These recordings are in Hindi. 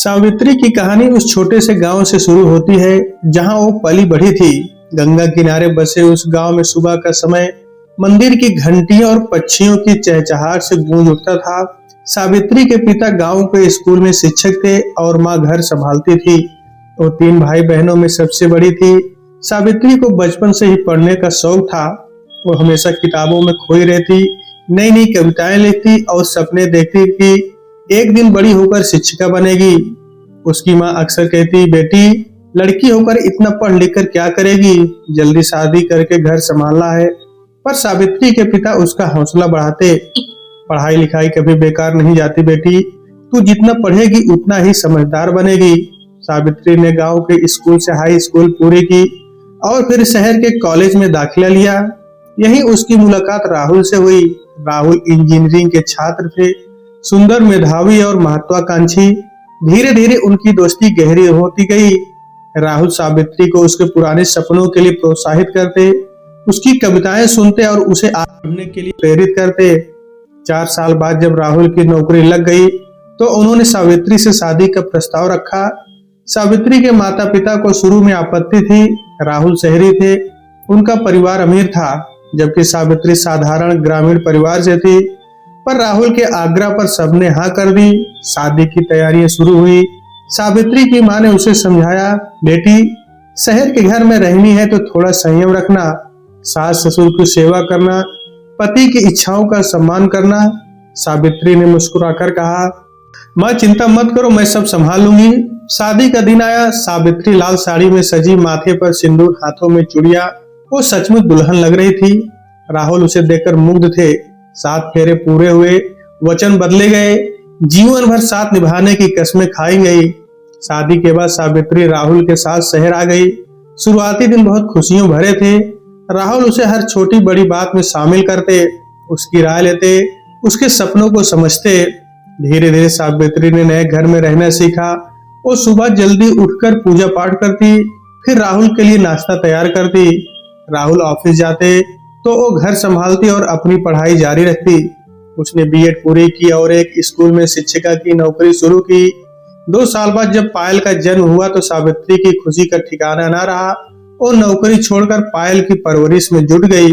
सावित्री की कहानी उस छोटे से गांव से शुरू होती है जहां वो पली बढ़ी थी। गंगा किनारे बसे उस गांव में सुबह का समय मंदिर की घंटियों और पक्षियों की चहचहाहट से गूंज उठता था। सावित्री के पिता गांव के स्कूल में शिक्षक थे और माँ घर संभालती थी। वो तीन भाई बहनों में सबसे बड़ी थी। सावित्री को बचपन से ही पढ़ने का शौक था। वो हमेशा किताबों में खोई रहती, नई नई कविताएं लिखती और सपने देखती कि एक दिन बड़ी होकर शिक्षिका बनेगी। उसकी माँ अक्सर कहती, बेटी लड़की होकर इतना पढ़ लिख कर क्या करेगी, जल्दी शादी करके घर संभालना है। पर सावित्री के पिता उसका हौसला बढ़ाते, पढ़ाई लिखाई कभी बेकार नहीं जाती बेटी, तू जितना पढ़ेगी उतना ही समझदार बनेगी। सावित्री ने गांव के स्कूल से हाई स्कूल पूरी की और फिर शहर के कॉलेज में दाखिला लिया। यही उसकी मुलाकात राहुल से हुई। राहुल इंजीनियरिंग के छात्र थे, सुंदर, मेधावी और महत्वाकांक्षी। धीरे धीरे उनकी दोस्ती गहरी होती गई। राहुल सावित्री को उसके पुराने सपनों के लिए प्रोत्साहित करते, उसकी कविताएं सुनते और उसे आगे बढ़ने के लिए प्रेरित करते। 4 साल बाद जब राहुल की नौकरी लग गई तो उन्होंने सावित्री से शादी का प्रस्ताव रखा। सावित्री के माता पिता को शुरू में आपत्ति थी। राहुल शहरी थे, उनका परिवार अमीर था, जबकि सावित्री साधारण ग्रामीण परिवार से थी। पर राहुल के आग्रह पर सबने हाँ कर दी। शादी की तैयारियां शुरू हुई। सावित्री की मां ने उसे समझाया, बेटी शहर के घर में रहनी है तो थोड़ा संयम रखना, सास ससुर की सेवा करना, पति की इच्छाओं का सम्मान करना। सावित्री ने मुस्कुराकर कहा, मां चिंता मत करो, मैं सब संभाल लूंगी। शादी का दिन आया। सावित्री लाल साड़ी में सजी, माथे पर सिंदूर, हाथों में चूड़ियां, वो सचमुच दुल्हन लग रही थी। राहुल उसे देखकर मुग्ध थे। 7 फेरे पूरे हुए, वचन बदले गए, जीवन भर साथ निभाने की कस्में खाई गई। शादी के बाद सावित्री राहुल के साथ शहर आ गई। शुरुआती दिन बहुत खुशियों भरे थे। राहुल उसे हर छोटी बड़ी बात में शामिल करते, उसकी राय लेते, उसके सपनों को समझते। धीरे धीरे सावित्री ने नए घर में रहना सीखा। वो सुबह जल्दी उठकर पूजा पाठ करती, फिर राहुल के लिए नाश्ता तैयार करती। राहुल ऑफिस जाते तो वो घर संभालती और अपनी पढ़ाई जारी रखती। उसने बीएड पूरी की और एक स्कूल में शिक्षिका की नौकरी शुरू की। 2 साल बाद जब पायल का जन्म हुआ तो सावित्री की खुशी का ठिकाना न रहा। वो नौकरी छोड़कर पायल की परवरिश में जुट गई।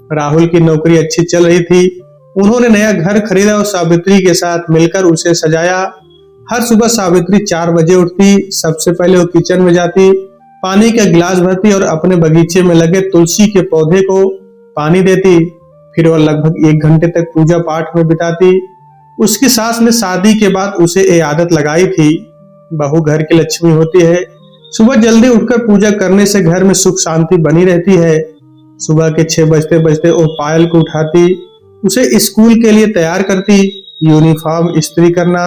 राहुल की नौकरी अच्छी चल रही थी। उन्होंने नया घर खरीदा और सावित्री के साथ मिलकर उसे सजाया। हर सुबह सावित्री 4 बजे उठती। सबसे पहले वो किचन में जाती, पानी का गिलास भरती और अपने बगीचे में लगे तुलसी के पौधे को पानी देती। फिर वह लगभग 1 घंटे तक पूजा पाठ में बिताती। उसकी सास ने शादी के बाद उसे ये आदत लगाई थी, बहू घर की लक्ष्मी होती है। सुबह जल्दी उठकर पूजा करने से घर में सुख शांति बनी रहती है। सुबह के 6 बजते बजते वो पायल को उठाती, उसे स्कूल के लिए तैयार करती। यूनिफॉर्म इस्त्री करना,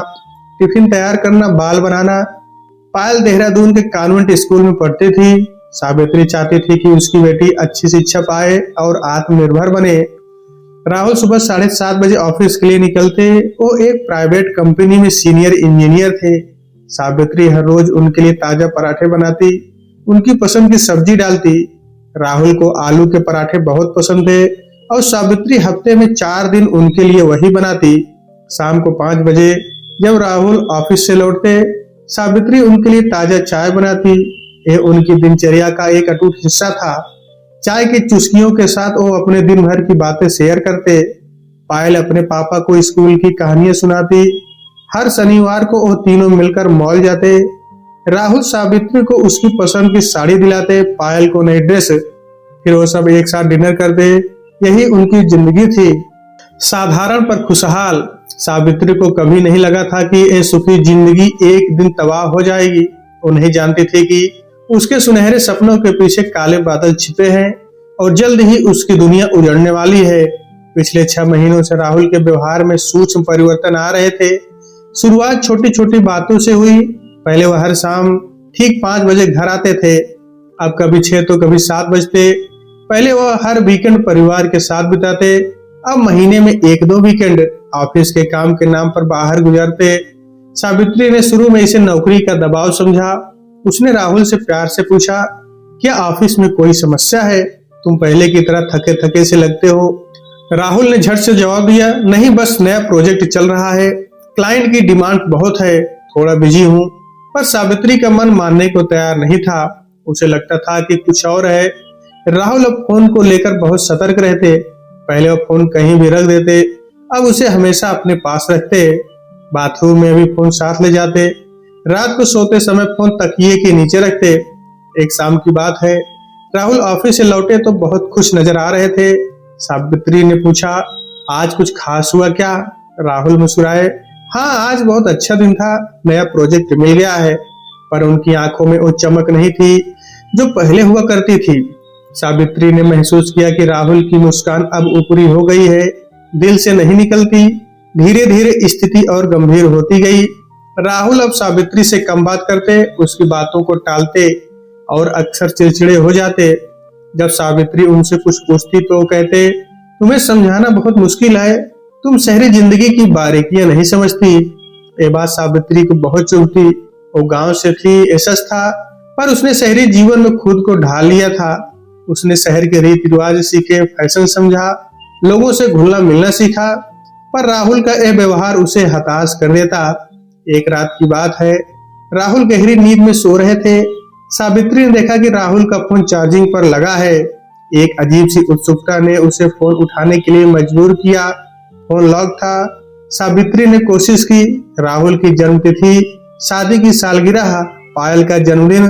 टिफिन तैयार करना, बाल बनाना। पायल देहरादून के कॉन्वेंट स्कूल में पढ़ती थी। सावित्री चाहती थी कि उसकी बेटी अच्छी शिक्षा पाए और आत्मनिर्भर बने। राहुल सुबह 7:30 बजे ऑफिस के लिए निकलते। वो एक प्राइवेट कंपनी में सीनियर इंजीनियर थे। सावित्री हर रोज उनके लिए ताजा पराठे बनाती, उनकी पसंद की सब्जी डालती। राहुल को आलू के पराठे बहुत पसंद थे और सावित्री हफ्ते में 4 दिन उनके लिए वही बनाती। शाम को 5 बजे जब राहुल ऑफिस से लौटते, सावित्री उनके लिए ताजा चाय बनाती। यह उनकी दिनचर्या का एक अटूट हिस्सा था। चाय की चुस्कियों के साथ वो अपने दिन भर की बातें शेयर करते। पायल अपने पापा को स्कूल की कहानियां सुनाती। हर शनिवार को वो तीनों मिलकर मॉल जाते। राहुल सावित्री को उसकी पसंद की साड़ी दिलाते, पायल को नई ड्रेस। फिर वो सब एक साथ डिनर करते। यही उनकी जिंदगी थी, साधारण पर खुशहाल। सावित्री को कभी नहीं लगा था कि ये सुखी जिंदगी एक दिन तबाह हो जाएगी। वो नहीं जानती थी कि उसके सुनहरे सपनों के पीछे काले बादल छिपे हैं और जल्द ही उसकी दुनिया उजड़ने वाली है। पिछले 6 महीनों से राहुल के व्यवहार में सूक्ष्म परिवर्तन आ रहे थे। शुरुआत छोटी छोटी बातों से हुई। पहले वह हर शाम ठीक 5 बजे घर आते थे, अब कभी 6 तो कभी 7 बजते। पहले वह हर वीकेंड परिवार के साथ बिताते, अब महीने में 1-2 वीकेंड ऑफिस के काम के नाम पर बाहर गुजारते। सावित्री ने शुरू में इसे नौकरी का दबाव समझा। उसने राहुल से प्यार से पूछा, क्या ऑफिस में कोई समस्या है? तुम पहले की तरह थके थके से लगते हो। राहुल ने झट से जवाब दिया, नहीं, बस नया प्रोजेक्ट चल रहा है, क्लाइंट की डिमांड बहुत है, थोड़ा बिजी हूँ। पर सावित्री का मन मानने को तैयार नहीं था। उसे लगता था कि कुछ और है। राहुल अब फोन को लेकर बहुत सतर्क रहते। पहले वो फोन कहीं भी रख देते, अब उसे हमेशा अपने पास रखते। बाथरूम में भी फोन साथ ले जाते। रात को सोते समय फोन तकिए के नीचे रखते। एक शाम की बात है, राहुल ऑफिस से लौटे तो बहुत खुश नजर आ रहे थे। सावित्री ने पूछा, आज कुछ खास हुआ क्या? राहुल मुस्कुराए, हाँ आज बहुत अच्छा दिन था, नया प्रोजेक्ट मिल गया है। पर उनकी आंखों में वो चमक नहीं थी जो पहले हुआ करती थी। सावित्री ने महसूस किया कि राहुल की मुस्कान अब ऊपरी हो गई है, दिल से नहीं निकलती। धीरे धीरे स्थिति और गंभीर होती गई। राहुल अब सावित्री से कम बात करते, उसकी बातों को टालते और अक्सर चिड़चिड़े हो जाते। जब सावित्री उनसे कुछ पूछती तो वो कहते, तुम्हें समझाना बहुत मुश्किल है, तुम शहरी जिंदगी की बारीकियां नहीं समझती। ये बात सावित्री को बहुत चुभती। वो गांव से थी, एसएस था, पर उसने शहरी जीवन में खुद को ढाल लिया था। उसने शहर के रीति रिवाज सीखे, फैशन समझा, लोगों से घुलना मिलना सीखा। पर राहुल का यह व्यवहार उसे हताश कर देता। एक रात की बात है, राहुल गहरी नींद में सो रहे थे। सावित्री ने देखा कि राहुल का फोन चार्जिंग पर लगा है। एक अजीब सी उत्सुकता ने उसे फोन उठाने के लिए मजबूर किया। फोन लॉक था। सावित्री ने कोशिश की। राहुल की जन्मतिथि, शादी की सालगिरह, पायल का जन्मदिन,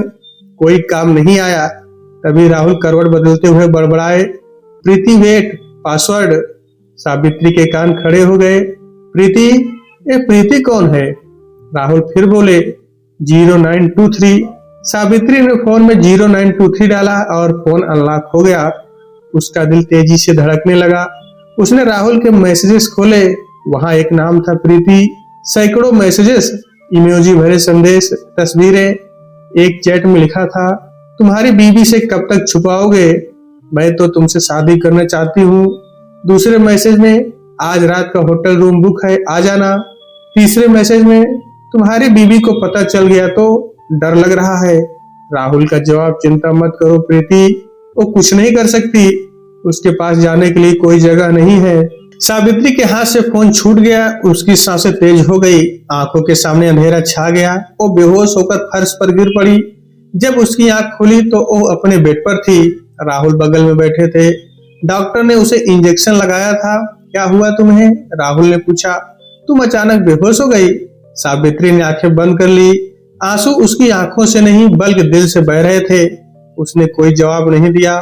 कोई काम नहीं आया। तभी राहुल करवट बदलते हुए बड़बड़ाए, प्रीति वेट, पासवर्ड। सावित्री के कान खड़े हो गए। प्रीति? ये प्रीति कौन है? राहुल फिर बोले, 0923। सावित्री ने फोन में 0923 डाला और फोन अनलॉक हो गया। उसका दिल तेजी से धड़कने लगा। उसने राहुल के मैसेजेस खोले। वहां एक नाम था, प्रीति। सैकड़ों मैसेजेस, इमोजी भरे संदेश, तस्वीरें। एक चैट में लिखा था, तुम्हारी बीवी से कब तक छुपाओगे? मैं तो तुमसे शादी करना चाहती हूँ। दूसरे मैसेज में, आज रात का होटल रूम बुक है, आ जाना। तीसरे मैसेज में, तुम्हारी बीवी को पता चल गया तो डर लग रहा है। राहुल का जवाब, चिंता मत करो प्रीति, वो कुछ नहीं कर सकती। उसके पास जाने के लिए कोई जगह नहीं है। सावित्री के हाथ से फोन छूट गया। उसकी सांसें तेज हो गई। आंखों के सामने अंधेरा छा गया। वो बेहोश होकर फर्श पर गिर पड़ी। जब उसकी आंख खुली तो वो अपने बेड पर थी। राहुल बगल में बैठे थे। डॉक्टर ने उसे इंजेक्शन लगाया था। क्या हुआ तुम्हें? राहुल ने पूछा। तुम अचानक बेहोश हो गई। सावित्री ने आंखें बंद कर ली। आंसू उसकी आंखों से नहीं बल्कि दिल से बह रहे थे। उसने कोई जवाब नहीं दिया।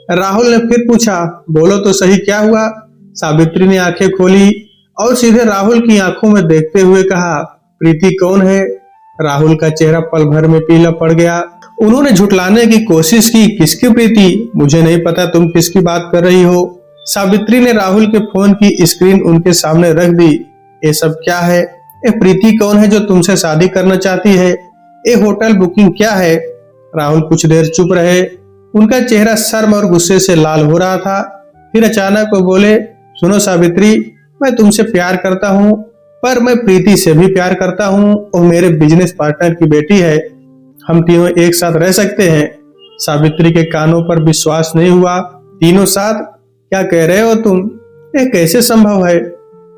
राहुल ने फिर पूछा, बोलो तो सही, क्या हुआ? सावित्री ने आंखें खोली और सीधे राहुल की आंखों में देखते हुए कहा, प्रीति कौन है? राहुल का चेहरा पल भर में पीला पड़ गया। उन्होंने झुठलाने की कोशिश की, किसकी प्रीति? मुझे नहीं पता तुम किसकी बात कर रही हो। सावित्री ने राहुल के फोन की स्क्रीन उनके सामने रख दी। ये सब क्या है? ये प्रीति कौन है जो तुमसे शादी करना चाहती है? ये होटल बुकिंग क्या है? राहुल कुछ देर चुप रहे। उनका चेहरा शर्म और गुस्से से लाल हो रहा था। फिर अचानक वो बोले, सुनो सावित्री, मैं तुमसे प्यार करता हूँ, पर मैं प्रीति से भी प्यार करता हूँ। वो मेरे बिजनेस पार्टनर की बेटी है। हम तीनों एक साथ रह सकते हैं। सावित्री के कानों पर विश्वास नहीं हुआ। तीनों साथ? क्या कह रहे हो तुम? ये कैसे संभव है?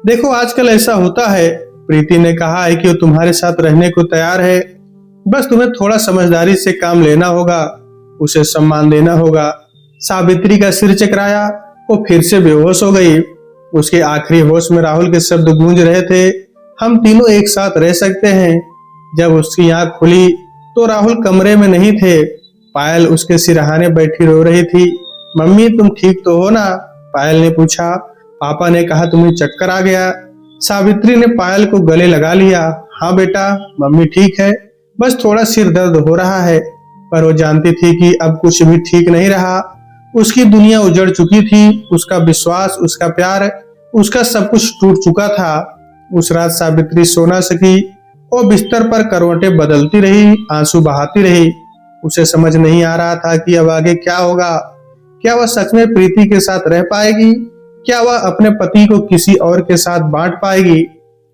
देखो आजकल ऐसा होता है। प्रीति ने कहा है कि वो तुम्हारे साथ रहने को तैयार है। बस तुम्हें थोड़ा समझदारी से काम लेना होगा, उसे सम्मान देना होगा। सावित्री का सिर चकराया। वो फिर से बेहोश हो गई। उसके आखिरी होश में राहुल के शब्द गूंज रहे थे, हम तीनों एक साथ रह सकते हैं। जब उसकी आंख खुली तो राहुल कमरे में नहीं थे। पायल उसके सिरहाने बैठी रो रही थी। मम्मी तुम ठीक तो हो ना? पायल ने पूछा। पापा ने कहा तुम्हें चक्कर आ गया। सावित्री ने पायल को गले लगा लिया। हाँ बेटा, मम्मी ठीक है, बस थोड़ा सिर दर्द हो रहा है। पर वो जानती थी कि अब कुछ भी ठीक नहीं रहा। उसकी दुनिया उजड़ चुकी थी। उसका विश्वास, उसका प्यार, उसका सब कुछ टूट चुका था। उस रात सावित्री सो ना सकी। वो बिस्तर पर करवटें बदलती रही, आंसू बहाती रही। उसे समझ नहीं आ रहा था कि अब आगे क्या होगा। क्या वह सच में प्रीति के साथ रह पाएगी? क्या वह अपने पति को किसी और के साथ बांट पाएगी?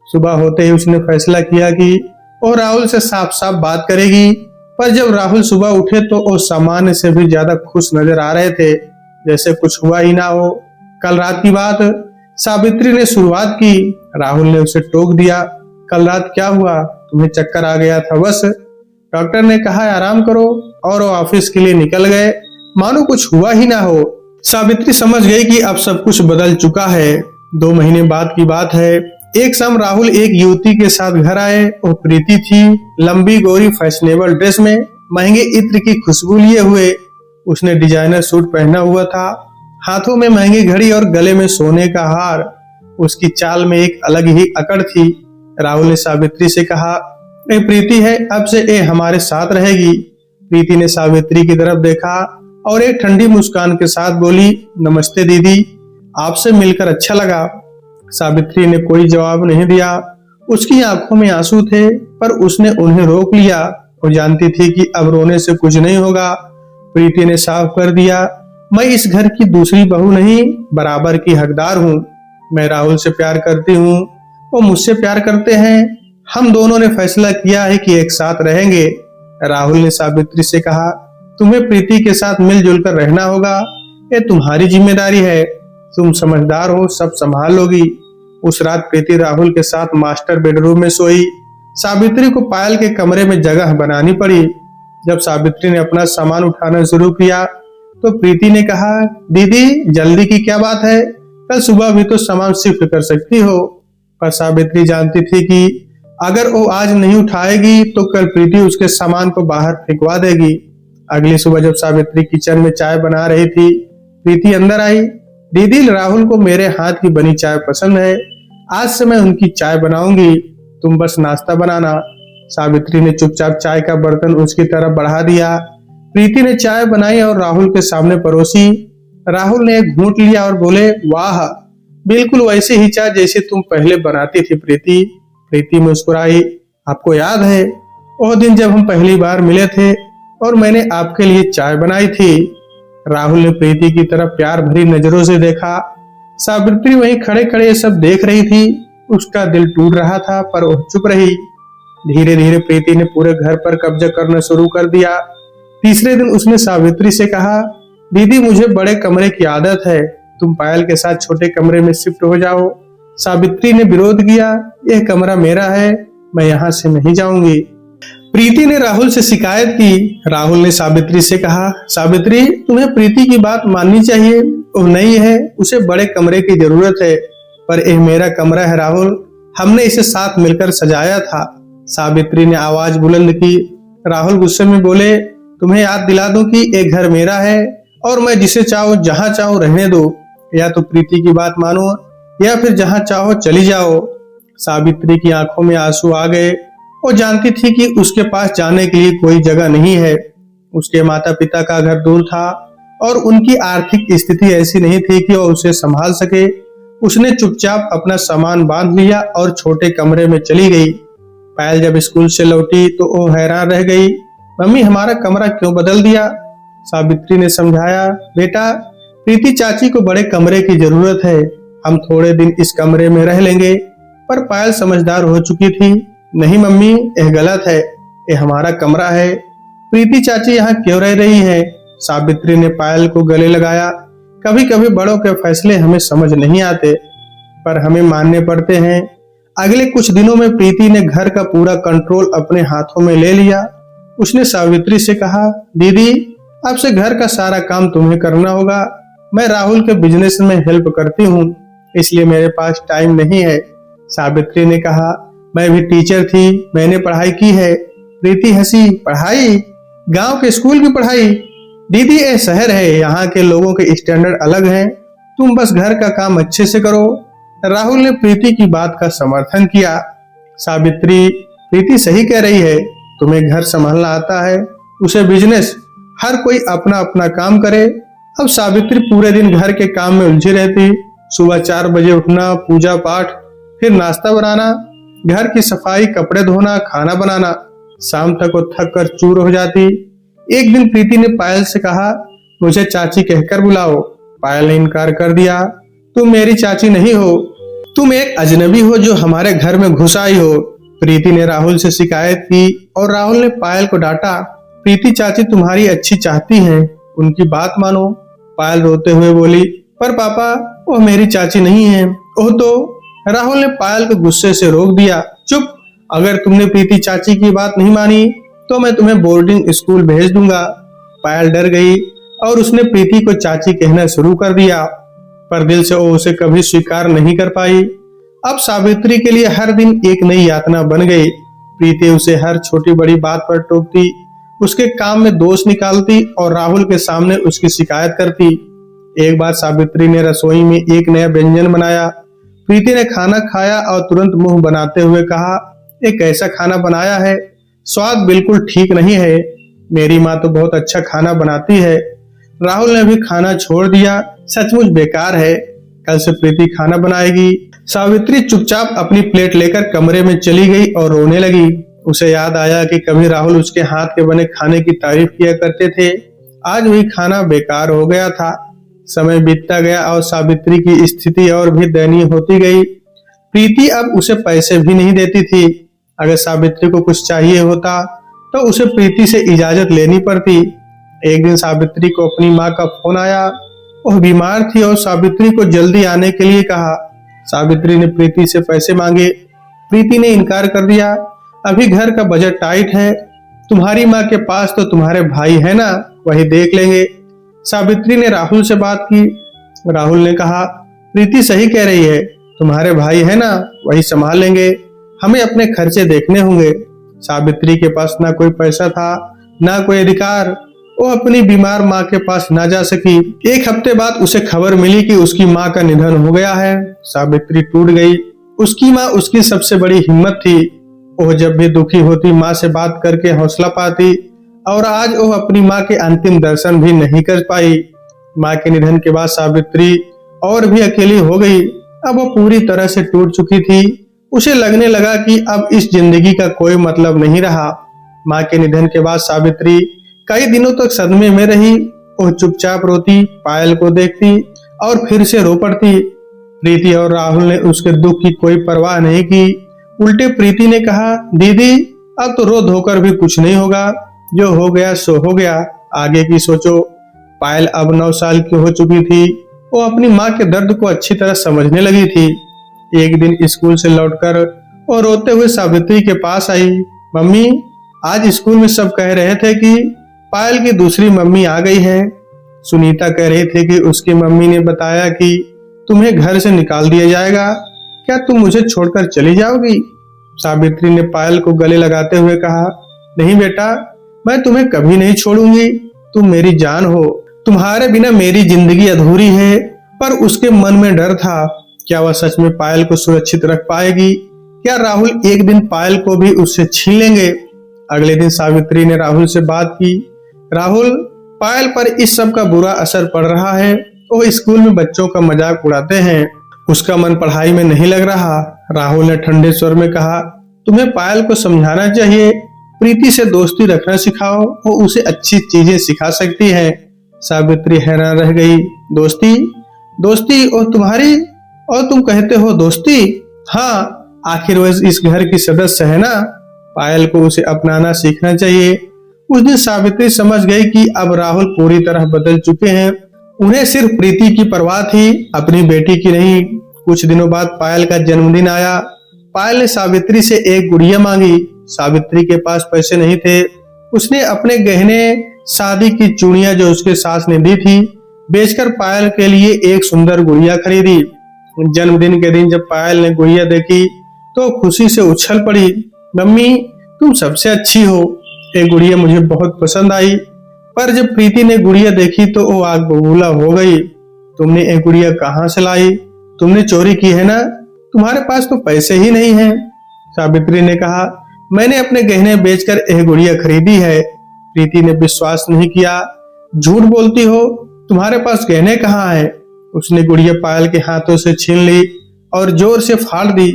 सुबह होते ही उसने फैसला किया कि वो राहुल से साफ साफ बात करेगी। पर जब राहुल सुबह उठे तो वो सामान्य से भी ज्यादा खुश नजर आ रहे थे, जैसे कुछ हुआ ही ना हो। कल रात की बात, सावित्री ने शुरुआत की। राहुल ने उसे टोक दिया। कल रात क्या हुआ? तुम्हें चक्कर आ गया था बस। डॉक्टर ने कहा आराम करो और वो ऑफिस के लिए निकल गए, मानो कुछ हुआ ही ना हो। सावित्री समझ गई कि अब सब कुछ बदल चुका है। 2 महीने बाद की बात है। एक शाम राहुल एक युवती के साथ घर आए। वो प्रीति थी, लंबी गोरी फैशनेबल ड्रेस में, महंगे इत्र की खुशबू लिए हुए। उसने डिजाइनर सूट पहना हुआ था, हाथों में महंगी घड़ी और गले में सोने का हार। उसकी चाल में एक अलग ही अकड़ थी। राहुल ने सावित्री से कहा, ए प्रीति है, अब से ए हमारे साथ रहेगी। प्रीति ने सावित्री की तरफ देखा और एक ठंडी मुस्कान के साथ बोली, नमस्ते दीदी, आपसे मिलकर अच्छा लगा। सावित्री ने कोई जवाब नहीं दिया। उसकी आंखों में आंसू थे, पर उसने उन्हें रोक लिया। वो जानती थी कि अब रोने से कुछ नहीं होगा। प्रीति ने साफ कर दिया, मैं इस घर की दूसरी बहू नहीं, बराबर की हकदार हूँ। मैं राहुल से प्यार करती हूँ, वो मुझसे प्यार करते हैं। हम दोनों ने फैसला किया है कि एक साथ रहेंगे। राहुल ने सावित्री से कहा, तुम्हें प्रीति के साथ मिलजुल कर रहना होगा, ये तुम्हारी जिम्मेदारी है। तुम समझदार हो, सब संभाल लोगी। उस रात प्रीति राहुल के साथ मास्टर बेडरूम में सोई। सावित्री को पायल के कमरे में जगह बनानी पड़ी। जब सावित्री ने अपना सामान उठाना शुरू किया तो प्रीति ने कहा, दीदी जल्दी की क्या बात है, कल सुबह भी तो सामान शिफ्ट कर सकती हो। पर सावित्री जानती थी कि अगर वो आज नहीं उठाएगी तो कल प्रीति उसके सामान को बाहर फेंकवा देगी। अगली सुबह जब सावित्री किचन में चाय बना रही थी, प्रीति अंदर आई। दीदी राहुल को मेरे हाथ की बनी चाय पसंद है, आज से मैं उनकी चाय बनाऊंगी, तुम बस नाश्ता बनाना। सावित्री ने चुपचाप चाय का बर्तन उसकी तरफ बढ़ा दिया। प्रीति ने चाय बनाई और राहुल के सामने परोसी। राहुल ने एक घूंट लिया और बोले, वाह, बिल्कुल वैसी ही चाय जैसी तुम पहले बनाती थी प्रीति। प्रीति मुस्कुराई। आपको याद है वो दिन जब हम पहली बार मिले थे और मैंने आपके लिए चाय बनाई थी? राहुल ने प्रीति की तरफ प्यार भरी नजरों से देखा। सावित्री वहीं खड़े खड़े ये सब देख रही थी। उसका दिल टूट रहा था, पर वह चुप रही। धीरे धीरे प्रीति ने पूरे घर पर कब्जा करना शुरू कर दिया। तीसरे दिन उसने सावित्री से कहा, दीदी मुझे बड़े कमरे की आदत है, तुम पायल के साथ छोटे कमरे में शिफ्ट हो जाओ। सावित्री ने विरोध किया, यह कमरा मेरा है, मैं यहाँ से नहीं जाऊंगी। प्रीति ने राहुल से शिकायत की। राहुल ने सावित्री से कहा, सावित्री तुम्हें प्रीति की बात माननी चाहिए, वो नहीं है, उसे बड़े कमरे की जरूरत है, पर यह मेरा कमरा है राहुल, हमने इसे साथ मिलकर सजाया था। सावित्री ने आवाज बुलंद की। राहुल गुस्से में बोले, तुम्हें याद दिला दूं कि एक घर मेरा है और मैं जिसे चाहूं जहां चाहूं रहने दो, या तो प्रीति की बात मानो या फिर जहां चाहो चली जाओ। सावित्री की आंखों में आंसू आ गए। वो जानती थी कि उसके पास जाने के लिए कोई जगह नहीं है। उसके माता पिता का घर दूर था और उनकी आर्थिक स्थिति ऐसी नहीं थी कि वो उसे संभाल सके। उसने चुपचाप अपना सामान बांध लिया और छोटे कमरे में चली गई। पायल जब स्कूल से लौटी तो वो हैरान रह गई, मम्मी हमारा कमरा क्यों बदल दिया? सावित्री ने समझाया, बेटा प्रीति चाची को बड़े कमरे की जरूरत है, हम थोड़े दिन इस कमरे में रह लेंगे। पर पायल समझदार हो चुकी थी, नहीं मम्मी यह गलत है, यह हमारा कमरा है, प्रीति चाची यहाँ क्यों रह रही है? सावित्री ने पायल को गले लगाया। कभी कभी बड़ों के फैसले हमें समझ नहीं आते, पर हमें मानने पड़ते हैं। अगले कुछ दिनों में प्रीति ने घर का पूरा कंट्रोल अपने हाथों में ले लिया। उसने सावित्री से कहा, दीदी अब से घर का सारा काम तुम्हें करना होगा, मैं राहुल के बिजनेस में हेल्प करती हूँ, इसलिए मेरे पास टाइम नहीं है। सावित्री ने कहा, मैं भी टीचर थी, मैंने पढ़ाई की है। प्रीति हंसी, पढ़ाई? गांव के स्कूल की पढ़ाई? दीदी ये शहर है, यहाँ के लोगों के स्टैंडर्ड अलग हैं, तुम बस घर का काम अच्छे से करो। राहुल ने प्रीति की बात का समर्थन किया। सावित्री, प्रीति सही कह रही है, तुम्हें घर संभालना आता है, उसे बिजनेस, हर कोई अपना अपना काम करे। अब सावित्री पूरे दिन घर के काम में उलझी रहती। सुबह 4 बजे उठना, पूजा पाठ, फिर नाश्ता बनाना, घर की सफाई, कपड़े धोना, खाना बनाना। शाम तक वो थक कर चूर हो जाती। एक दिन प्रीति ने पायल से कहा, मुझे चाची कहकर बुलाओ। पायल ने इनकार कर दिया, तुम मेरी चाची नहीं हो, तुम एक अजनबी हो जो हमारे घर में घुस आई हो। प्रीति ने राहुल से शिकायत की और राहुल ने पायल को डांटा, प्रीति चाची तुम्हारी अच्छी चाहती हैं, उनकी बात मानो। पायल रोते हुए बोली, पर पापा वो मेरी चाची नहीं है, वो तो। राहुल ने पायल को गुस्से से रोक दिया, चुप, अगर तुमने प्रीति चाची की बात नहीं मानी तो मैं तुम्हें बोर्डिंग स्कूल भेज दूंगा। पायल डर गई और उसने प्रीति को चाची कहना शुरू कर दिया, पर दिल से वो उसे कभी स्वीकार नहीं कर पाई। अब सावित्री के लिए हर दिन एक नई यातना बन गई। प्रीति उसे हर छोटी बड़ी बात पर टोकती, उसके काम में दोष निकालती और राहुल के सामने उसकी शिकायत करती। एक बार सावित्री ने रसोई में एक नया व्यंजन बनाया। प्रीति ने खाना खाया और तुरंत मुंह बनाते हुए कहा, एक ऐसा खाना बनाया है, स्वाद बिल्कुल ठीक नहीं है। मेरी माँ तो बहुत अच्छा खाना बनाती है। राहुल ने भी खाना छोड़ दिया, सचमुच बेकार है। कल से प्रीति खाना बनाएगी। सावित्री चुपचाप अपनी प्लेट लेकर कमरे में चली गई और रोने लगी। उसे याद आया कि कभी राहुल उसके हाथ के बने खाने की तारीफ किया करते थे। आज वही खाना बेकार हो गया था। समय बीतता गया और सावित्री की स्थिति और भी दयनीय होती गई। प्रीति अब उसे पैसे भी नहीं देती थी। अगर सावित्री को कुछ चाहिए होता तो उसे प्रीति से इजाजत लेनी पड़ती। एक दिन सावित्री को अपनी माँ का फोन आया। वह बीमार थी और सावित्री को जल्दी आने के लिए कहा। सावित्री ने प्रीति से पैसे मांगे। प्रीति ने इनकार कर दिया, अभी घर का बजट टाइट है। तुम्हारी माँ के पास तो तुम्हारे भाई है ना, वही देख लेंगे। सावित्री ने राहुल से बात की। राहुल ने कहा, प्रीति सही कह रही है, तुम्हारे भाई है ना, वही संभाल लेंगे। हमें अपने खर्चे देखने होंगे। सावित्री के पास ना कोई पैसा था, ना कोई अधिकार। वो अपनी बीमार माँ के पास ना जा सकी। एक हफ्ते बाद उसे खबर मिली कि उसकी माँ का निधन हो गया है। सावित्री टूट गई। उसकी माँ उसकी सबसे बड़ी हिम्मत थी। वो जब भी दुखी होती माँ से बात करके हौसला पाती, और आज वो अपनी माँ के अंतिम दर्शन भी नहीं कर पाई। माँ के निधन के बाद सावित्री और भी अकेली हो गई। अब वो पूरी तरह से टूट चुकी थी। उसे लगने लगा कि अब इस जिंदगी का कोई मतलब नहीं रहा। माँ के निधन के बाद सावित्री कई दिनों तक सदमे में रही। वो चुपचाप रोती, पायल को देखती और फिर से रो पड़ती। प्रीति और राहुल ने उसके दुख की कोई परवाह नहीं की। उल्टे प्रीति ने कहा, दीदी अब तो रो धोकर भी कुछ नहीं होगा, जो हो गया सो हो गया, आगे की सोचो। पायल अब 9 साल की हो चुकी थी। वो अपनी माँ के दर्द को अच्छी तरह समझने लगी थी। एक दिन स्कूल से लौटकर वो रोते हुए सावित्री के पास आई। मम्मी, आज स्कूल में सब कह रहे थे कि पायल की दूसरी मम्मी आ गई है। सुनीता कह रही थी कि उसकी मम्मी ने बताया कि तुम्हें घर से निकाल दिया जाएगा। क्या तुम मुझे छोड़कर चली जाओगी? सावित्री ने पायल को गले लगाते हुए कहा, नहीं बेटा, मैं तुम्हें कभी नहीं छोड़ूंगी। तुम मेरी जान हो। तुम्हारे बिना मेरी जिंदगी अधूरी है। पर उसके मन में डर था, क्या वह सच में पायल को सुरक्षित रख पाएगी? क्या राहुल एक दिन पायल को भी उससे छीन लेंगे? अगले दिन सावित्री ने राहुल से बात की। राहुल, पायल पर इस सब का बुरा असर पड़ रहा है। वो स्कूल में बच्चों का मजाक उड़ाते हैं। उसका मन पढ़ाई में नहीं लग रहा। राहुल ने ठंडे स्वर में कहा, तुम्हें पायल को समझाना चाहिए। प्रीति से दोस्ती रखना सिखाओ, वो उसे अच्छी चीजें सिखा सकती है। सावित्री हैरान रह गई। दोस्ती? दोस्ती और तुम्हारी? और तुम कहते हो दोस्ती? हाँ, आखिर वह इस घर की सदस्य है ना। पायल को उसे अपनाना सीखना चाहिए। उस दिन सावित्री समझ गई कि अब राहुल पूरी तरह बदल चुके हैं। उन्हें सिर्फ प्रीति की परवाह थी, अपनी बेटी की नहीं। कुछ दिनों बाद पायल का जन्मदिन आया। पायल ने सावित्री से एक गुड़िया मांगी। सावित्री के पास पैसे नहीं थे। उसने अपने गहने, शादी की चूड़ियां जो उसके सास ने दी थी, बेचकर पायल के लिए एक सुंदर गुड़िया खरीदी। जन्मदिन के दिन जब पायल ने गुड़िया देखी तो खुशी से उछल पड़ी। मम्मी, तुम सबसे अच्छी हो। ये गुड़िया मुझे बहुत पसंद आई। पर जब प्रीति ने गुड़िया देखी तो वो आग बबूला हो गई। तुमने ये गुड़िया कहाँ से लाई? तुमने चोरी की है ना? तुम्हारे पास तो पैसे ही नहीं हैं। सावित्री ने कहा, मैंने अपने गहने बेचकर यह गुड़िया खरीदी है। प्रीति ने विश्वास नहीं किया। झूठ बोलती हो, तुम्हारे पास गहने कहाँ है? उसने गुड़िया पायल के हाथों से छीन ली और जोर से फाड़ दी।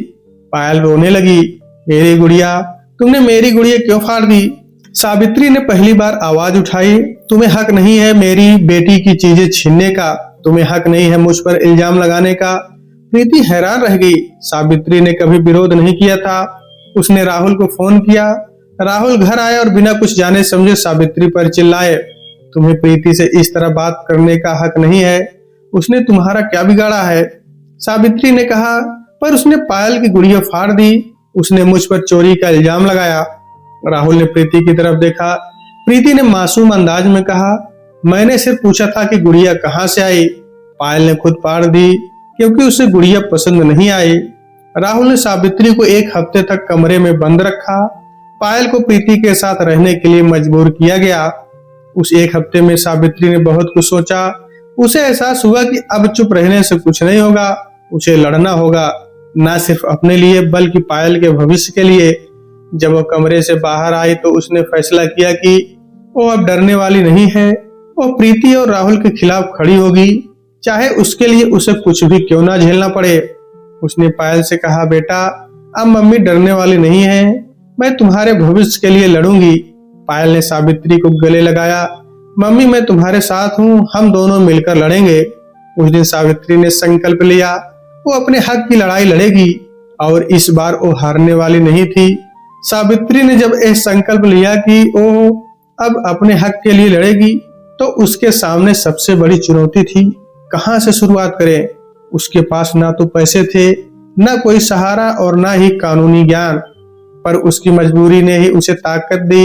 पायल रोने लगी, मेरी गुड़िया, तुमने मेरी गुड़िया क्यों फाड़ दी? सावित्री ने पहली बार आवाज उठाई, तुम्हें हक नहीं है मेरी बेटी की चीजें छीनने का। तुम्हें हक नहीं है मुझ पर इल्जाम लगाने का। प्रीति हैरान रह गई। सावित्री ने कभी विरोध नहीं किया था। उसने राहुल को फोन किया। राहुल घर आया और बिना कुछ जाने समझे सावित्री पर चिल्लाए, तुम्हें प्रीति से इस तरह बात करने का हक नहीं है। उसने तुम्हारा क्या बिगाड़ा है? सावित्री ने कहा, पर उसने पायल की गुड़िया फाड़ दी। उसने मुझ पर चोरी का इल्जाम लगाया। राहुल ने प्रीति की तरफ देखा। प्रीति ने मासूम अंदाज में कहा, मैंने सिर्फ पूछा था कि गुड़िया कहाँ से आई। पायल ने खुद पाड़ दी क्योंकि उसे गुड़िया पसंद नहीं आई। राहुल ने सावित्री को एक हफ्ते तक कमरे में बंद रखा। पायल को प्रीति के साथ रहने के लिए मजबूर किया गया। उस एक हफ्ते में सावित्री ने बहुत कुछ सोचा। उसे एहसास हुआ कि अब चुप रहने से कुछ नहीं होगा, उसे लड़ना होगा, न सिर्फ अपने लिए बल्कि पायल के भविष्य के लिए। जब वो कमरे से बाहर आई तो उसने फैसला किया कि वो अब डरने वाली नहीं है। वो प्रीति और राहुल के खिलाफ खड़ी होगी, चाहे उसके लिए उसे कुछ भी क्यों ना झेलना पड़े। उसने पायल से कहा, बेटा अब मम्मी डरने वाली नहीं है, मैं तुम्हारे भविष्य के लिए लड़ूंगी। पायल ने सावित्री को गले लगाया। मम्मी मैं तुम्हारे साथ हूँ, हम दोनों मिलकर लड़ेंगे। उस दिन सावित्री ने संकल्प लिया, वो अपने हक की लड़ाई लड़ेगी और इस बार वो हारने वाली नहीं थी। सावित्री ने जब यह संकल्प लिया कि वो अब अपने हक के लिए लड़ेगी तो उसके सामने सबसे बड़ी चुनौती थी, कहां से शुरुआत करें। उसके पास ना तो पैसे थे, ना कोई सहारा और ना ही कानूनी ज्ञान, पर उसकी मजबूरी ने ही उसे ताकत दी।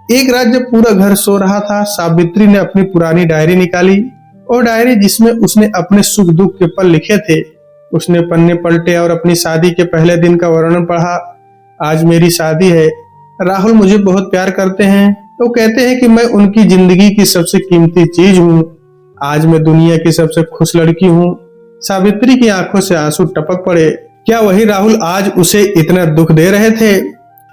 एक रात जब पूरा घर सो रहा था, सावित्री ने अपनी पुरानी डायरी निकाली। वो डायरी जिसमें उसने अपने सुख दुख के पल लिखे थे। उसने पन्ने पलटे और अपनी शादी के पहले दिन का वर्णन पढ़ा। आज मेरी शादी है, राहुल मुझे बहुत प्यार करते हैं, तो कहते हैं कि मैं उनकी जिंदगी की सबसे कीमती चीज हूँ। आज मैं दुनिया की सबसे खुश लड़की हूँ। सावित्री की आंखों से आंसू टपक पड़े। क्या वही राहुल आज उसे इतना दुख दे रहे थे?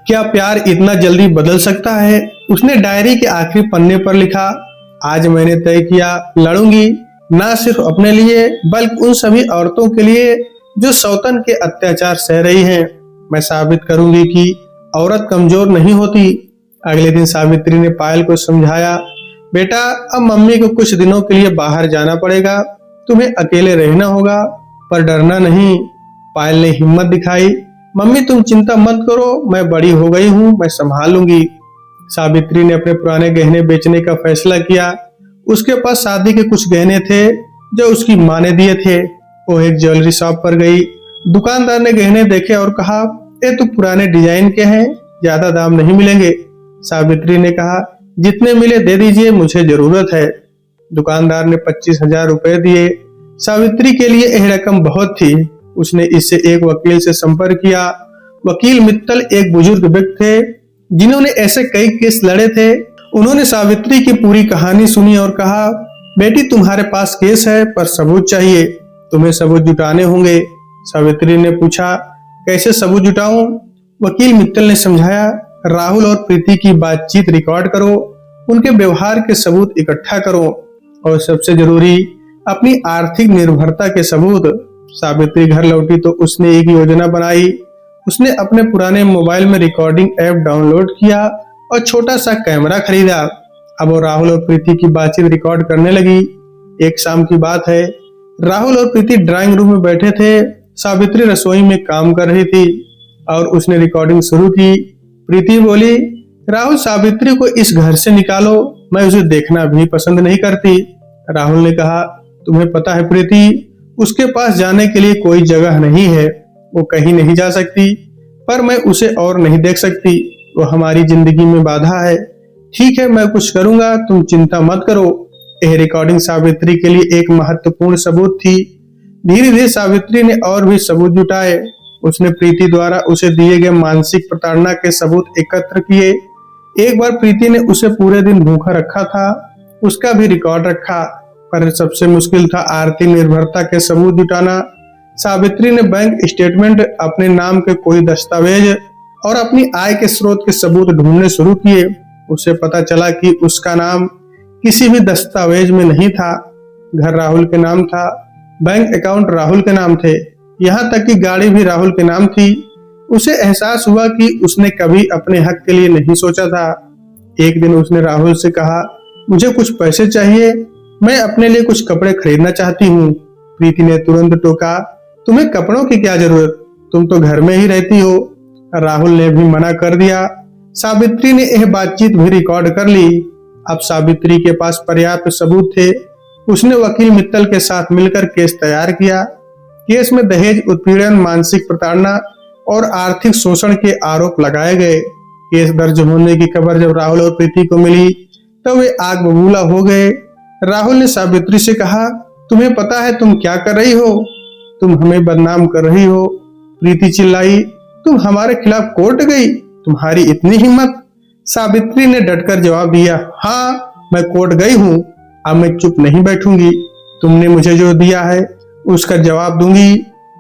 क्या प्यार इतना जल्दी बदल सकता है? उसने डायरी के आखिरी पन्ने पर लिखा, आज मैंने तय किया, लड़ूंगी ना सिर्फ अपने लिए बल्कि उन सभी औरतों के लिए जो सौतन के अत्याचार सह रही हैं। मैं साबित करूंगी कि औरत कमजोर नहीं होती। अगले दिन सावित्री ने पायल को समझाया, बेटा अब मम्मी को कुछ दिनों के लिए बाहर जाना पड़ेगा, तुम्हें अकेले रहना होगा, पर डरना नहीं। पायल ने हिम्मत दिखाई, मम्मी तुम चिंता मत करो, मैं बड़ी हो गई हूँ, मैं संभाल लूंगी। सावित्री ने अपने पुराने गहने बेचने का फैसला किया। उसके पास शादी के कुछ गहने थे जो उसकी माँ ने दिए थे। वो एक ज्वेलरी शॉप पर गई। दुकानदार ने गहने देखे और कहा, ये तो पुराने डिजाइन के हैं, ज्यादा दाम नहीं मिलेंगे। सावित्री ने कहा, जितने मिले दे दीजिए, मुझे जरूरत है। दुकानदार ने 25,000 रुपए दिए। सावित्री के लिए यह रकम बहुत थी। उसने इससे एक वकील से संपर्क किया। वकील मित्तल एक बुजुर्ग व्यक्ति थे जिन्होंने ऐसे कई केस लड़े थे। उन्होंने सावित्री की पूरी कहानी सुनी और कहा, बेटी तुम्हारे पास केस है पर सबूत चाहिए, तुम्हें सबूत जुटाने होंगे। सावित्री ने पूछा, कैसे सबूत जुटाऊं? वकील मित्तल ने समझाया, राहुल और प्रीति की बातचीत रिकॉर्ड करो, उनके व्यवहार के सबूत इकट्ठा करो और सबसे जरूरी अपनी आर्थिक निर्भरता के सबूत। सावित्री घर लौटी तो उसने एक योजना बनाई। उसने अपने पुराने मोबाइल में रिकॉर्डिंग ऐप डाउनलोड किया और छोटा सा कैमरा खरीदा। अब वो राहुल और प्रीति की बातचीत रिकॉर्ड करने लगी। एक शाम की बात है, राहुल और प्रीति ड्राइंग रूम में बैठे थे। सावित्री रसोई में काम कर रही थी और उसने रिकॉर्डिंग शुरू की। प्रीति बोली, राहुल सावित्री को इस घर से निकालो, मैं उसे देखना भी पसंद नहीं करती। राहुल ने कहा, तुम्हें पता है प्रीति, उसके पास जाने के लिए कोई जगह नहीं है, वो कहीं नहीं जा सकती, पर मैं उसे और नहीं देख सकती, वो हमारी जिंदगी में बाधा है। ठीक है, मैं कुछ करूंगा, तुम चिंता मत करो। यह रिकॉर्डिंग सावित्री के लिए एक महत्वपूर्ण सबूत थी। धीरे धीरे सावित्री ने और भी सबूत जुटाए। उसने प्रीति द्वारा उसे दिए गए मानसिक प्रताड़ना के सबूत एकत्र किए। एक बार प्रीति ने उसे पूरे दिन भूखा रखा था, उसका भी रिकॉर्ड रखा, पर सबसे मुश्किल था आर्थिक निर्भरता के सबूत जुटाना। सावित्री ने बैंक स्टेटमेंट, अपने नाम के कोई दस्तावेज और अपनी आय के स्रोत के सबूत ढूंढने शुरू किए। उसे पता चला कि उसका नाम किसी भी दस्तावेज में नहीं था। घर राहुल के नाम था, बैंक अकाउंट राहुल के नाम थे, यहाँ तक कि गाड़ी भी राहुल के नाम थी। उसे एहसास हुआ कि उसने कभी अपने हक के लिए नहीं सोचा था। एक दिन उसने राहुल से कहा, मुझे कुछ पैसे चाहिए, मैं अपने लिए कुछ कपड़े खरीदना चाहती हूँ। प्रीति ने तुरंत टोका, तुम्हें कपड़ों की क्या जरूरत, तुम तो घर में ही रहती हो। राहुल ने भी मना कर दिया। सावित्री ने यह बातचीत भी रिकॉर्ड कर ली। अब सावित्री के पास पर्याप्त सबूत थे। उसने वकील मित्तल के साथ मिलकर केस तैयार किया। केस में दहेज उत्पीड़न, मानसिक प्रताड़ना और आर्थिक शोषण के आरोप लगाए गए। केस दर्ज होने की खबर जब राहुल और प्रीति को मिली तब वे आग बबूला हो गए। राहुल ने सावित्री से कहा, तुम्हें पता है तुम क्या कर रही हो? तुम हमें बदनाम कर रही हो। प्रीति चिल्लाई, तुम हमारे खिलाफ कोर्ट गई? तुम्हारी इतनी हिम्मत? सावित्री ने डटकर जवाब दिया, हाँ मैं कोर्ट गई हूँ। अब मैं चुप नहीं बैठूंगी। तुमने मुझे जो दिया है उसका जवाब दूंगी।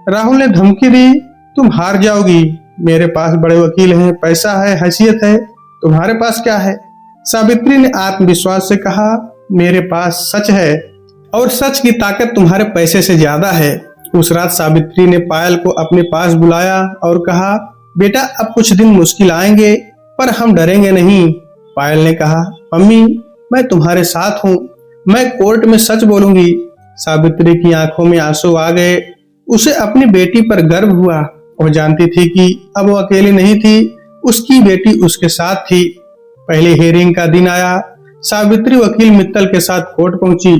राहुल ने धमकी दी, तुम हार जाओगी। मेरे पास बड़े वकील हैं, पैसा है, हैसियत है, तुम्हारे पास क्या है? सावित्री ने आत्मविश्वास से कहा, मेरे पास सच है और सच की ताकत तुम्हारे पैसे से ज्यादा है। उस रात सावित्री ने पायल को अपने पास बुलाया और कहा, बेटा अब कुछ दिन मुश्किल आएंगे पर हम डरेंगे नहीं। पायल ने कहा, मम्मी मैं तुम्हारे साथ हूँ, मैं कोर्ट में सच बोलूंगी। सावित्री की आंखों में आंसू आ गए। उसे अपनी बेटी पर गर्व हुआ। वो जानती थी कि अब वो अकेली नहीं थी, उसकी बेटी उसके साथ थी। पहले हियरिंग का दिन आया। सावित्री वकील मित्तल के साथ कोर्ट पहुंची।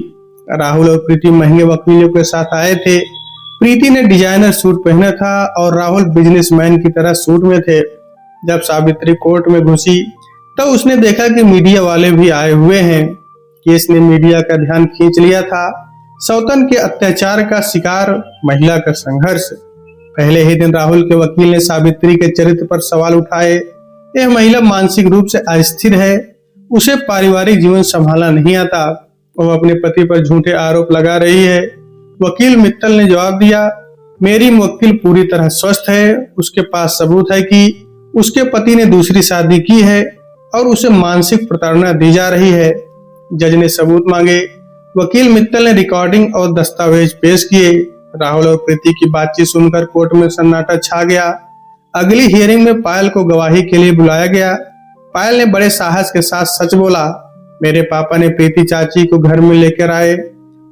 राहुल और प्रीति महंगे वकीलों के साथ आए थे। प्रीति ने डिजाइनर सूट पहना था और राहुल बिजनेसमैन की तरह सूट में थे। जब सावित्री कोर्ट में घुसी तो उसने देखा कि मीडिया वाले भी आए हुए हैं। केस ने मीडिया का ध्यान खींच लिया था। सौतन के अत्याचार का शिकार, महिला का संघर्ष। पहले ही दिन राहुल के वकील ने सावित्री के चरित्र पर सवाल उठाए। यह महिला मानसिक रूप से अस्थिर है, उसे पारिवारिक जीवन संभालना नहीं आता, वो अपने पति पर झूठे आरोप लगा रही है। वकील मित्तल ने जवाब दिया, मेरी मुवक्किल पूरी तरह स्वस्थ है, उसके पास सबूत है कि उसके पति ने दूसरी शादी की है और उसे मानसिक प्रताड़ना दी जा रही है। जज ने सबूत मांगे। वकील मित्तल ने रिकॉर्डिंग और दस्तावेज पेश किए। राहुल और प्रीति की बातचीत सुनकर कोर्ट में सन्नाटा छा गया। अगली हियरिंग में पायल को गवाही के लिए बुलाया गया। पायल ने बड़े साहस के साथ सच बोला, मेरे पापा ने प्रीति चाची को घर में लेकर आए।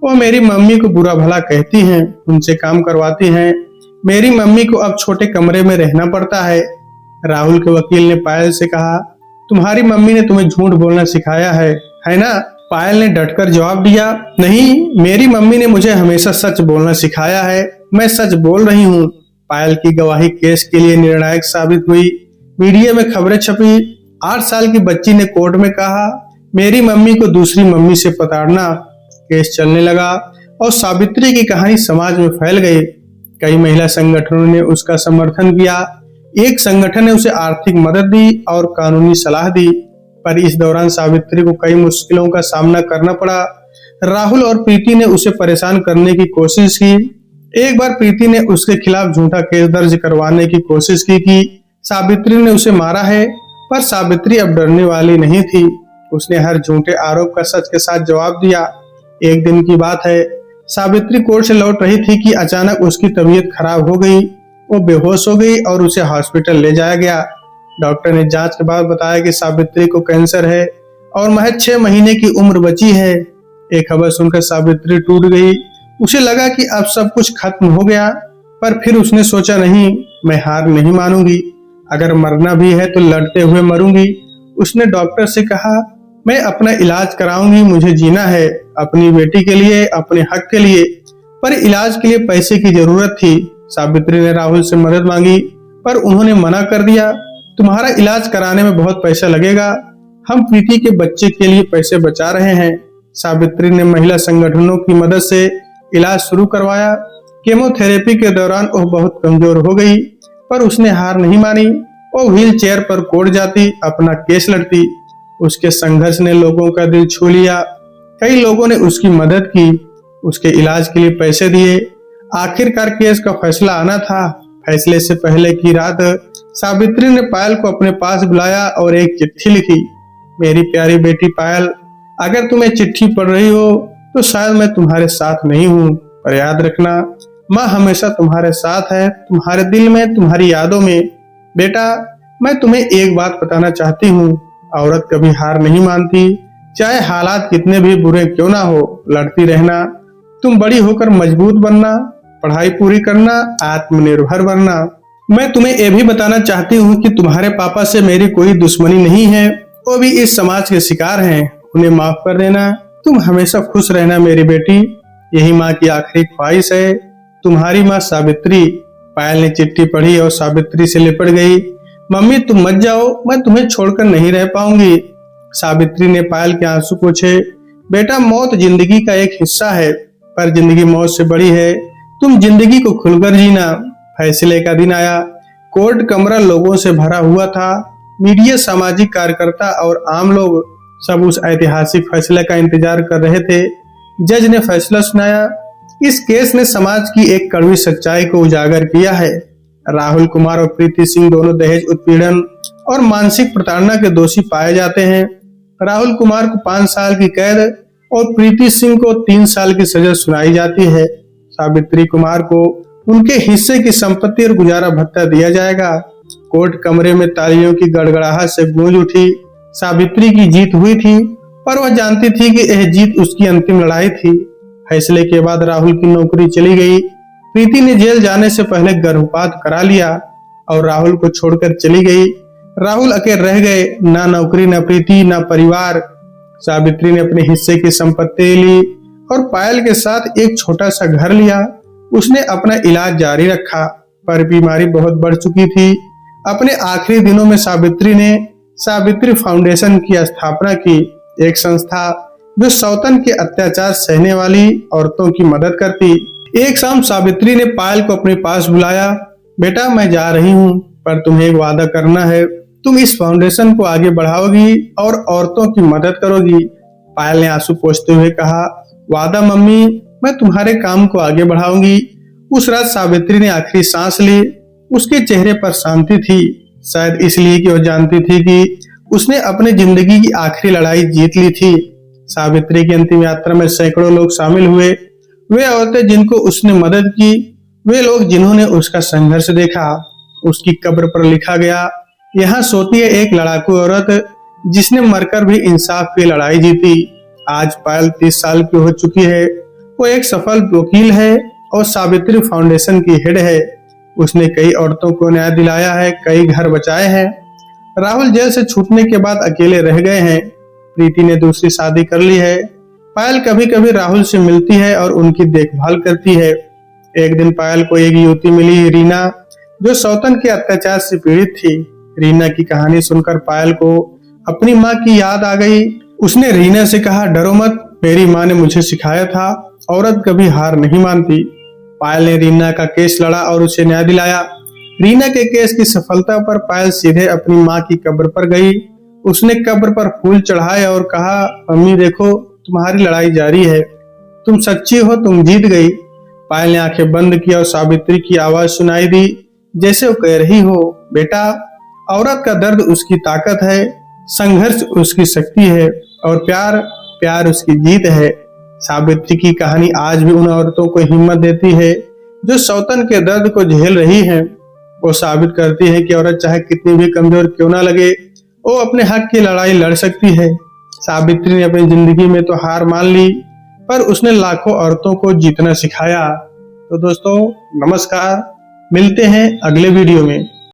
वो मेरी मम्मी को बुरा भला कहती हैं, उनसे काम करवाती हैं। मेरी मम्मी को अब छोटे कमरे में रहना पड़ता है। राहुल के वकील ने पायल से कहा, तुम्हारी मम्मी ने तुम्हें झूठ बोलना सिखाया है ना? पायल ने डटकर जवाब दिया, नहीं, मेरी मम्मी ने मुझे हमेशा सच बोलना सिखाया है, मैं सच बोल रही हूँ। पायल की गवाही केस के लिए निर्णायक साबित हुई। मीडिया में खबरें छपी। 8 साल की बच्ची ने कोर्ट में कहा, मेरी मम्मी को दूसरी मम्मी से प्रताड़ना। केस चलने लगा और सावित्री की कहानी समाज में फैल गई। कई महिला संगठनों ने उसका समर्थन किया। एक संगठन ने उसे आर्थिक मदद दी और कानूनी सलाह दी, पर इस दौरान सावित्री को कई मुश्किलों का सामना करना पड़ा। राहुल और प्रीति ने उसे परेशान करने की कोशिश की। एक बार प्रीति ने उसके खिलाफ झूठा केस दर्ज करवाने की कोशिश की कि सावित्री ने उसे मारा है, पर सावित्री अब डरने वाली नहीं थी। उसने हर झूठे आरोप का सच के साथ जवाब दिया। एक दिन की बात है, सावित्री कोर्ट से लौट रही थी कि अचानक उसकी तबीयत खराब हो गई। वो बेहोश हो गई और उसे हॉस्पिटल ले जाया गया। डॉक्टर ने जांच के बाद बताया कि सावित्री को कैंसर है और महज 6 महीने की उम्र बची है। एक खबर सुनकर सावित्री टूट गई। उसे लगा कि अब सब कुछ खत्म हो गया, पर फिर उसने सोचा, नहीं, मैं हार नहीं मानूंगी। अगर मरना भी है तो लड़ते हुए मरूंगी। उसने डॉक्टर से कहा, मैं अपना इलाज कराऊंगी, मुझे जीना है, अपनी बेटी के लिए, अपने हक के लिए। पर इलाज के लिए पैसे की जरूरत थी। सावित्री ने राहुल से मदद मांगी, पर उन्होंने मना कर दिया। तुम्हारा इलाज कराने में बहुत पैसा लगेगा, हम प्रीति के बच्चे के लिए पैसे बचा रहे हैं। सावित्री ने महिला संगठनों की मदद से इलाज शुरू करवाया। केमोथेरेपी के दौरान वह बहुत कमजोर हो गई, पर उसने हार नहीं मानी। वो व्हील चेयर पर कोर्ट जाती, अपना केस लड़ती। उसके संघर्ष ने लोगों का दिल छू लिया। कई लोगों ने उसकी मदद की, उसके इलाज के लिए पैसे दिए। आखिरकार केस का फैसला आना था। फैसले से पहले की रात सावित्री ने पायल को अपने पास बुलाया और एक चिट्ठी लिखी। मेरी प्यारी बेटी पायल, अगर तुम ये चिट्ठी पढ़ रही हो तो शायद मैं तुम्हारे साथ नहीं हूँ, पर याद रखना, माँ हमेशा तुम्हारे साथ है, तुम्हारे दिल में, तुम्हारी यादों में। बेटा, मैं तुम्हें एक बात बताना चाहती हूँ, औरत कभी हार नहीं मानती, चाहे हालात कितने भी बुरे क्यों ना हो, लड़ती रहना। तुम बड़ी होकर मजबूत बनना, पढ़ाई पूरी करना, आत्मनिर्भर बनना। मैं तुम्हें यह भी बताना चाहती हूँ कि तुम्हारे पापा से मेरी कोई दुश्मनी नहीं है, वो भी इस समाज के शिकार हैं, उन्हें माफ कर देना। तुम हमेशा खुश रहना मेरी बेटी, यही माँ की आखिरी ख्वाहिश है। तुम्हारी माँ सावित्री। पायल ने चिट्ठी पढ़ी और सावित्री से लिपट गई। मम्मी तुम मत जाओ, मैं तुम्हें छोड़कर नहीं रह पाऊंगी। सावित्री ने पायल के आंसू पोंछे। बेटा मौत जिंदगी का एक हिस्सा है, पर जिंदगी मौत से बड़ी है। तुम जिंदगी को खुलकर जीना। फैसले का दिन आया। कोर्ट कमरा लोगों से भरा हुआ था। मीडिया, सामाजिक कार्यकर्ता और आम लोग सब उस ऐतिहासिक फैसले का इंतजार कर रहे थे। जज ने फैसला सुनाया। इस केस ने समाज की एक कड़वी सच्चाई को उजागर किया है। राहुल कुमार और प्रीति सिंह दोनों दहेज उत्पीड़न और मानसिक प्रताड़ना के दोषी पाए जाते हैं। राहुल कुमार को 5 साल की कैद और प्रीति सिंह को 3 साल की सजा सुनाई जाती है। सावित्री कुमार को उनके हिस्से की संपत्ति और गुजारा भत्ता दिया जाएगा। कोर्ट कमरे में तालियों की गड़गड़ाहट से गूंज उठी। सावित्री की जीत हुई थी, पर वह जानती थी कि यह जीत उसकी अंतिम लड़ाई थी। फैसले के बाद राहुल की नौकरी चली गई। प्रीति ने जेल जाने से पहले गर्भपात करा लिया और राहुल को छोड़कर चली गई। राहुल अकेले रह गए, ना नौकरी, ना प्रीति, ना परिवार। सावित्री ने अपने हिस्से की संपत्ति ली और पायल के साथ एक छोटा सा घर लिया। उसने अपना इलाज जारी रखा, पर बीमारी बहुत बढ़ चुकी थी। अपने आखिरी दिनों में सावित्री ने सावित्री फाउंडेशन की स्थापना की, एक संस्था जो सौतन के अत्याचार सहने वाली औरतों की मदद करती। एक शाम सावित्री ने पायल को अपने पास बुलाया। बेटा मैं जा रही हूँ, पर तुम्हें एक वादा करना है। तुम इस फाउंडेशन को आगे बढ़ाओगी और औरतों की मदद करोगी। पायल ने आंसू पोंछते हुए कहा, वादा मम्मी, मैं तुम्हारे काम को आगे बढ़ाऊंगी। उस रात सावित्री ने आखिरी सांस ली। उसके चेहरे पर शांति थी, शायद इसलिए कि वह जानती थी कि उसने अपनी जिंदगी की आखिरी लड़ाई जीत ली थी। सावित्री की अंतिम यात्रा में सैकड़ों लोग शामिल हुए। वे औरतें जिनको उसने मदद की, वे लोग जिन्होंने उसका संघर्ष देखा। उसकी कब्र पर लिखा गया, यहाँ सोती है एक लड़ाकू औरत जिसने मरकर भी इंसाफ की लड़ाई जीती। आज पायल 30 साल की हो चुकी है। वो एक सफल वकील है और सावित्री फाउंडेशन की हेड है। उसने कई औरतों को न्याय दिलाया है, कई घर बचाए हैं। राहुल जेल से छूटने के बाद अकेले रह गए हैं। प्रीति ने दूसरी शादी कर ली है। पायल कभी कभी राहुल से मिलती है और उनकी देखभाल करती है। एक दिन पायल को एक युवती मिली, रीना, जो सौतन के अत्याचार से पीड़ित थी। रीना की कहानी सुनकर पायल को अपनी माँ की याद आ गई। उसने रीना से कहा, डरो मत, मेरी माँ ने मुझे सिखाया था, औरत कभी हार नहीं मानती। पायल ने रीना का केस लड़ा और उसे न्याय दिलाया। रीना के केस की सफलता पर पायल सीधे अपनी माँ की कब्र पर गई। उसने कब्र पर फूल चढ़ाए और कहा, मम्मी देखो, तुम्हारी लड़ाई जारी है, तुम सच्ची हो, तुम जीत गई। पायल ने आंखें बंद की और सावित्री की आवाज सुनाई दी, जैसे वो कह रही हो, बेटा, औरत का दर्द उसकी ताकत है, संघर्ष उसकी शक्ति है और प्यार प्यार उसकी जीत है। सावित्री की कहानी आज भी उन औरतों को हिम्मत देती है जो सौतन के दर्द को झेल रही हैं। वो साबित करती है कि औरत चाहे कितनी भी कमजोर क्यों ना लगे, वो अपने हक की लड़ाई लड़ सकती है। सावित्री ने अपनी जिंदगी में तो हार मान ली, पर उसने लाखों औरतों को जीतना सिखाया। तो दोस्तों नमस्कार, मिलते हैं अगले वीडियो में।